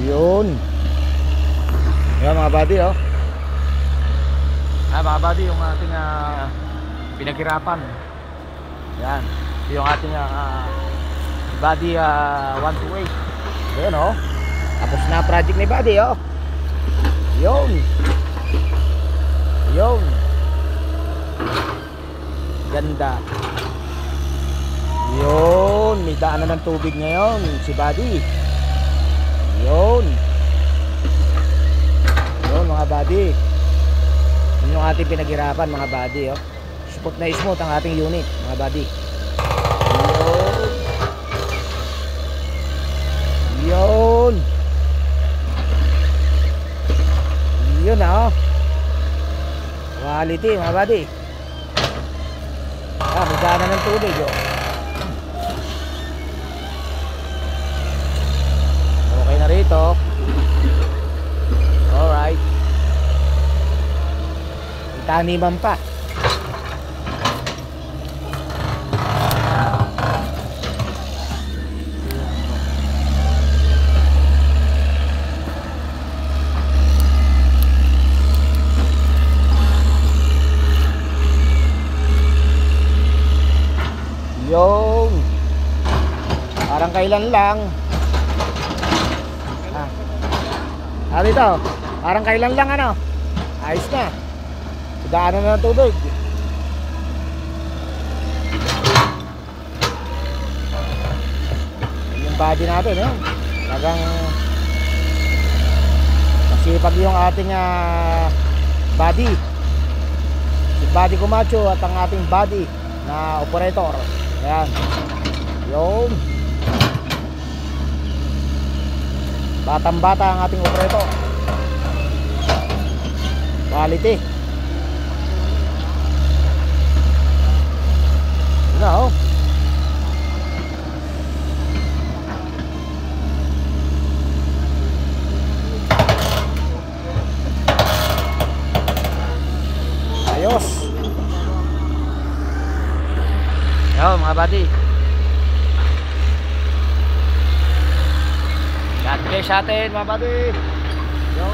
Yun. Yan mga buddy, oh. Mga buddy, yung ating pinaghirapan. Yan. Ito yung ating buddy 128. Ayan, oh. Tapos na project ni buddy, oh. Yun. Yun. Ganda. Yun. May daanan ng tubig ngayon si buddy. Yun. Yun mga buddy. Yun yung ating pinaghirapan mga buddy, oh. Smooth na smooth ang ating unit mga buddy. Yun. Yun na, oh. Quality mga buddy. May daanan ng tubig, oh. Okay na rito. Alright. May taniman pa. Yung parang kailan lang. Dito, parang kailan lang ano. Ayos na. Daanan na ng tubig. Yung body natin, no? Talagang masipag yung ating body. Si Buddy Camacho at ang ating body na operator. Ayan. Yung batang bata ang ating operator. Quality. Yun na, oh. Ayos. Yo mga buddy, God bless atin mga buddy. Yo.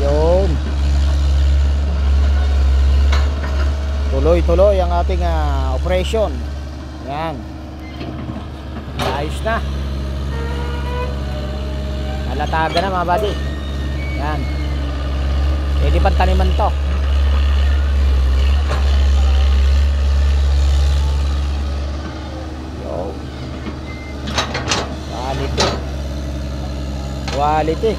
Yun. Tuloy-tuloy ang ating operation. Yan. Ayos na. Nalataga na mga buddy. Yan. Pwede pang taniman to. Yo. Quality. Quality.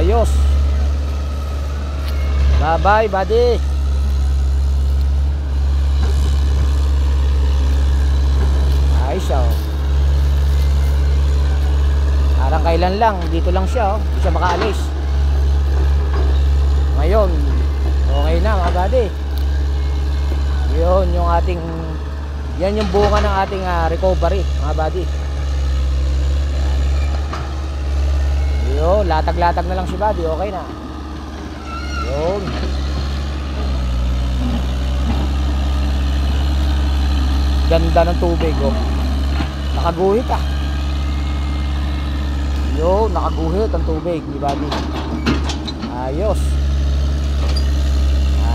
Ayos. Bye bye buddy. Ayos, oh. Parang kailan lang. Dito lang siya, oh. Hindi siya makaalis. Ngayon okay na mga buddy. Yun yung ating, yan yung bunga ng ating recovery mga buddy. Yun, latag-latag na lang si buddy, okay na. Yun. Ganda ng tubig, oh. Nakaguhit, Yun, nakaguhit ang tubig ni buddy. Ayos.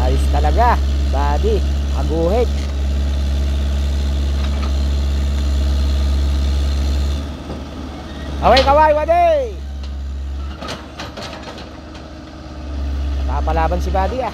Ayos talaga, buddy. Nakaguhit. Okay, kaway, buddy. Napalaban si buddy,